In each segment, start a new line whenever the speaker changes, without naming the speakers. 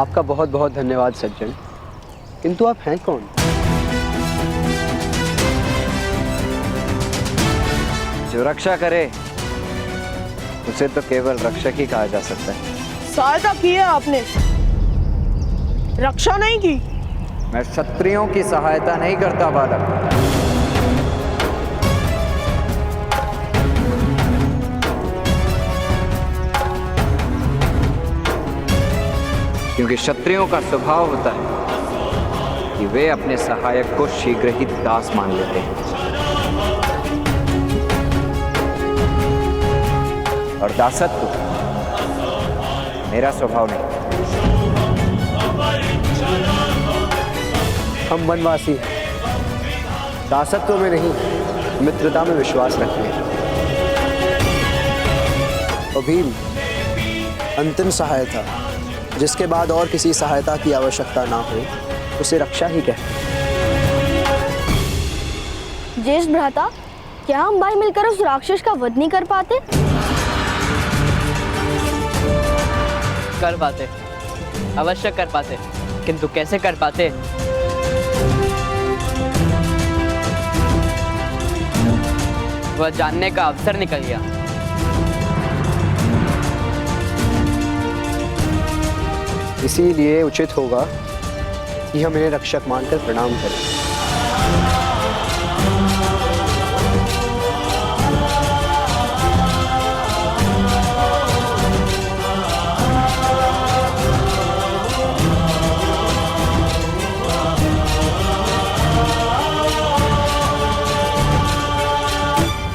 आपका बहुत बहुत धन्यवाद सज्जन, किंतु आप हैं कौन?
जो रक्षा करे उसे तो केवल रक्षक ही कहा जा सकता है।
सहायता की है आपने, रक्षा नहीं की।
मैं क्षत्रियों की सहायता नहीं करता बालक। क्योंकि क्षत्रियों का स्वभाव होता है कि वे अपने सहायक को शीघ्र ही दास मान लेते हैं, और दासत्व मेरा स्वभाव नहीं।
हम वनवासी दासत्व में नहीं, मित्रता में विश्वास रखते हैं। और भीम अंतिम सहायता, जिसके बाद और किसी सहायता की आवश्यकता ना हो, उसे रक्षा ही कहते हैं।
ज्येष्ठ भ्राता, क्या हम भाई मिलकर उस राक्षस का वध नहीं कर पाते?
कर पाते, अवश्य कर पाते, किंतु कैसे कर पाते? वह जानने का अवसर निकल गया।
इसीलिए उचित होगा कि हम इन्हें रक्षक मानकर प्रणाम करें।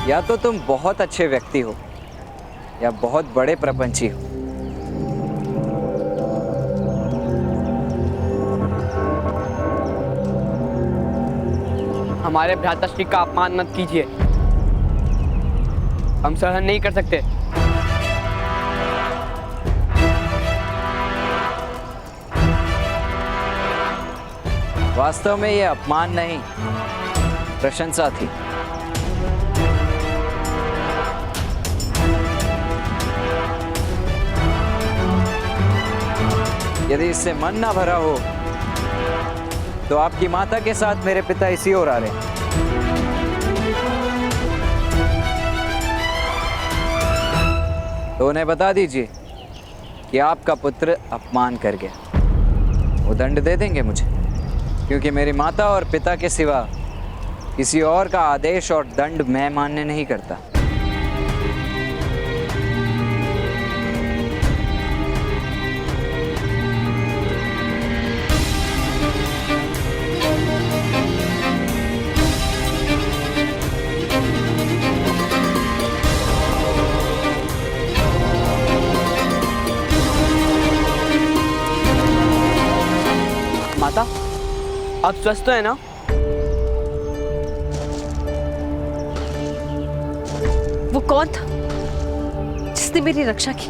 या तो तुम बहुत अच्छे व्यक्ति हो या बहुत बड़े प्रपंची हो।
हमारे भ्राताश्री का अपमान मत कीजिए, हम सहन नहीं कर सकते।
वास्तव में यह अपमान नहीं, प्रशंसा थी। यदि इससे मन ना भरा हो तो आपकी माता के साथ मेरे पिता इसी ओर आ रहे हैं। तो उन्हें बता दीजिए कि आपका पुत्र अपमान कर गया। वो दंड दे देंगे मुझे, क्योंकि मेरी माता और पिता के सिवा किसी और का आदेश और दंड मैं मान्य नहीं करता।
माता, आप स्वस्थ है ना?
वो कौन था जिसने मेरी रक्षा की?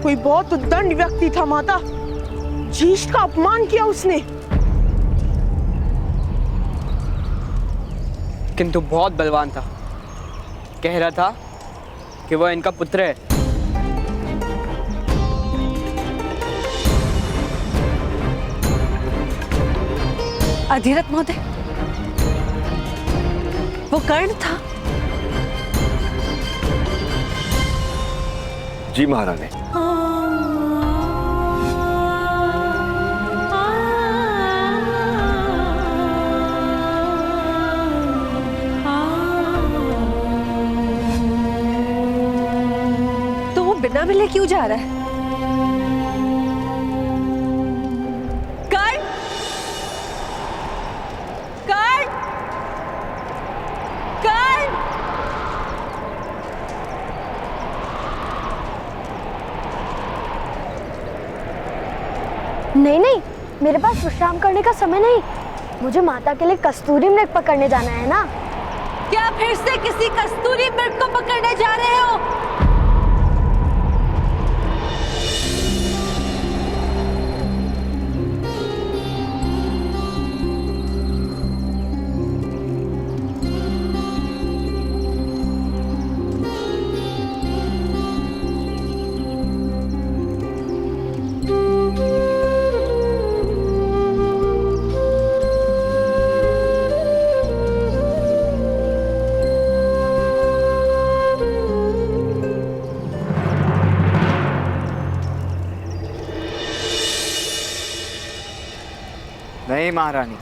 कोई बहुत उद्दंड व्यक्ति था माता, ज्येष्ठ का अपमान किया उसने।
किंतु बहुत बलवान था, कह रहा था कि वह इनका पुत्र है।
अधिरथ महोदय, वो कर्ण था?
जी महारानी।
तो वो बिना मिले क्यों जा रहा है? कर्ण! कर्ण! कर्ण!
नहीं नहीं, मेरे पास विश्राम करने का समय नहीं। मुझे माता के लिए कस्तूरी मृग पकड़ने जाना है ना।
क्या फिर से किसी कस्तूरी मृग को पकड़ने जा रहे हो?
नहीं महारानी,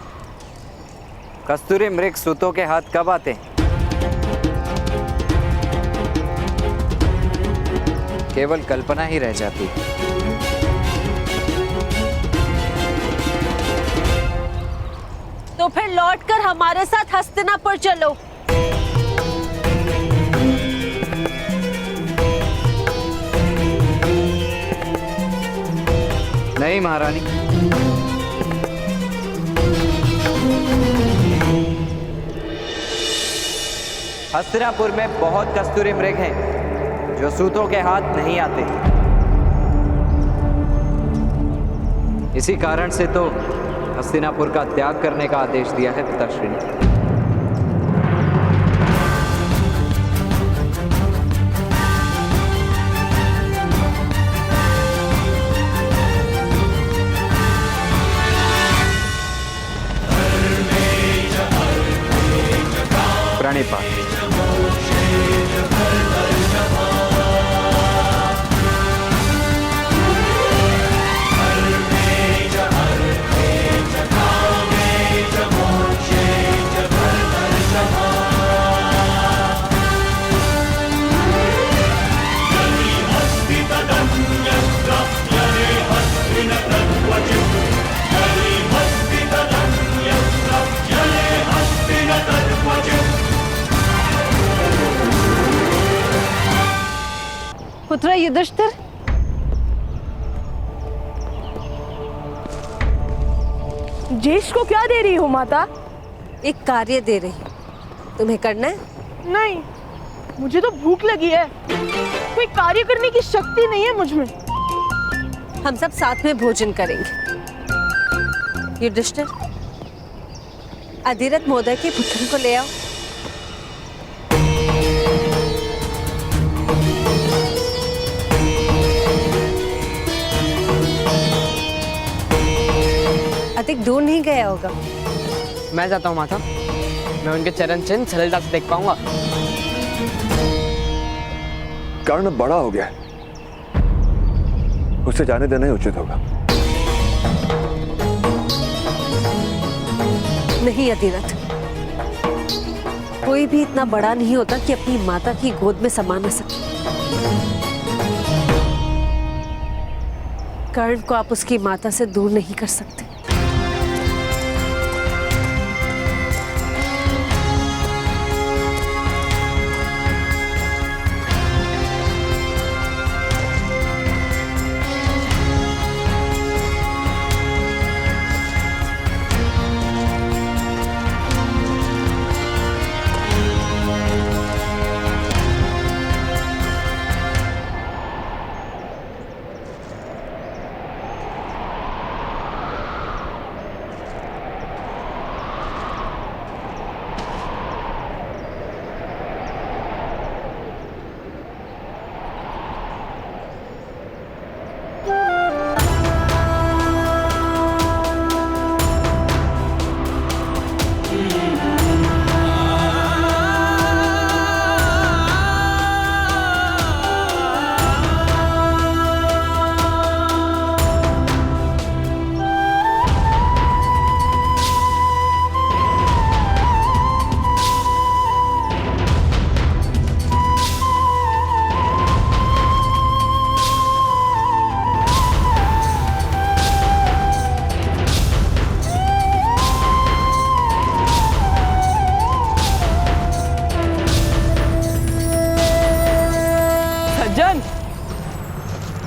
कस्तूरी मृग सूतों के हाथ कब आते हैं? केवल कल्पना ही रह जाती है।
तो फिर लौटकर हमारे साथ हस्तिनापुर चलो।
नहीं महारानी, हस्तिनापुर में बहुत कस्तूरी मृग हैं जो सूतों के हाथ नहीं आते। इसी कारण से तो हस्तिनापुर का त्याग करने का आदेश दिया है पिताश्री ने। प्रणिपात।
पुत्र युधिष्ठिर,
ज्येष्ठ को क्या दे रही हो माता?
एक कार्य दे रही हूं। तुम्हें करना है?
नहीं, मुझे तो भूख लगी है। कोई कार्य करने की शक्ति नहीं है मुझ में।
हम सब साथ में भोजन करेंगे। युधिष्ठिर, अधिरथ महोदय के पुत्र को ले आओ। अधिक दूर नहीं गया होगा।
मैं जाता हूँ माता, मैं उनके चरण चिन्ह सरलता से देख पाऊंगा।
कर्ण बड़ा हो गया है, उसे जाने देना ही उचित होगा।
नहीं अधिरथ, कोई भी इतना बड़ा नहीं होता कि अपनी माता की गोद में समा न सके। कर्ण को आप उसकी माता से दूर नहीं कर सकते।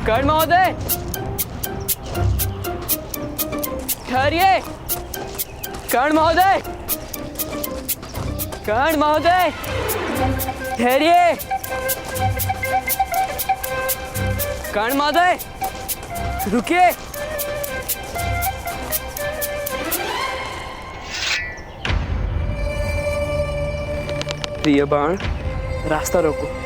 कर्ण महोदय, ठहरिए। कर्ण महोदय, कर्ण महोदय, ठहरिए। कर्ण महोदय, रुकिए। प्रिय बाण, रास्ता रोको।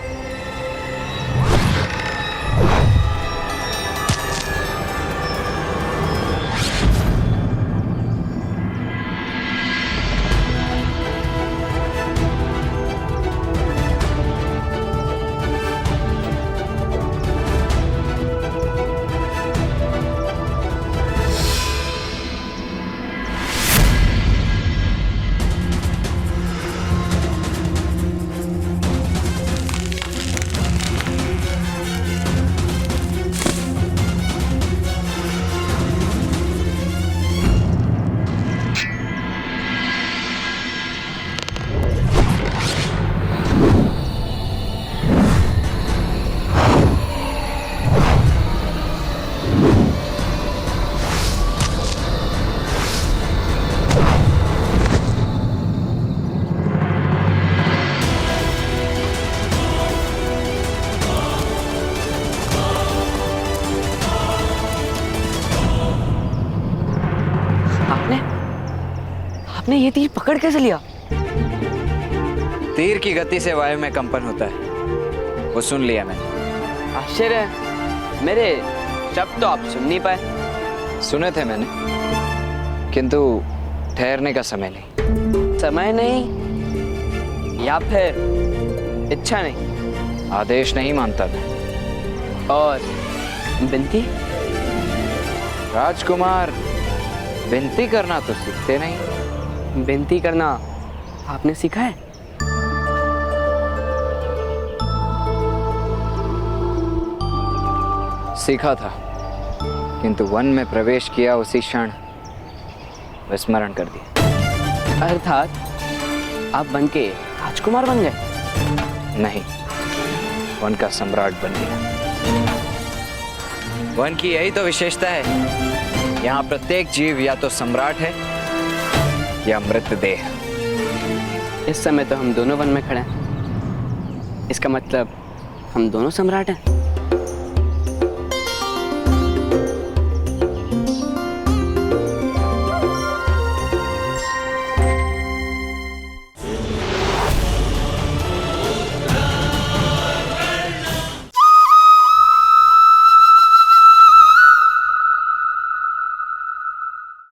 आपने ये तीर पकड़ कैसे लिया?
तीर की गति से वायु में कंपन होता है, वो सुन लिया मैंने।
आश्चर्य है, मेरे शब्द तो आप सुन नहीं पाए।
सुने थे मैंने, किंतु ठहरने का समय नहीं।
समय नहीं या फिर इच्छा नहीं?
आदेश नहीं मानता मैं।
और विनती?
राजकुमार विनती करना तो सीखते नहीं।
विनती करना आपने सीखा है?
सीखा था, किंतु वन में प्रवेश किया उसी क्षण विस्मरण कर दिया।
अर्थात आप वन के राजकुमार बन गए?
नहीं, वन का सम्राट बन गया। वन की यही तो विशेषता है, यहाँ प्रत्येक जीव या तो सम्राट है या मृतदेह।
इस समय तो हम दोनों वन में खड़े हैं। इसका मतलब हम दोनों सम्राट हैं।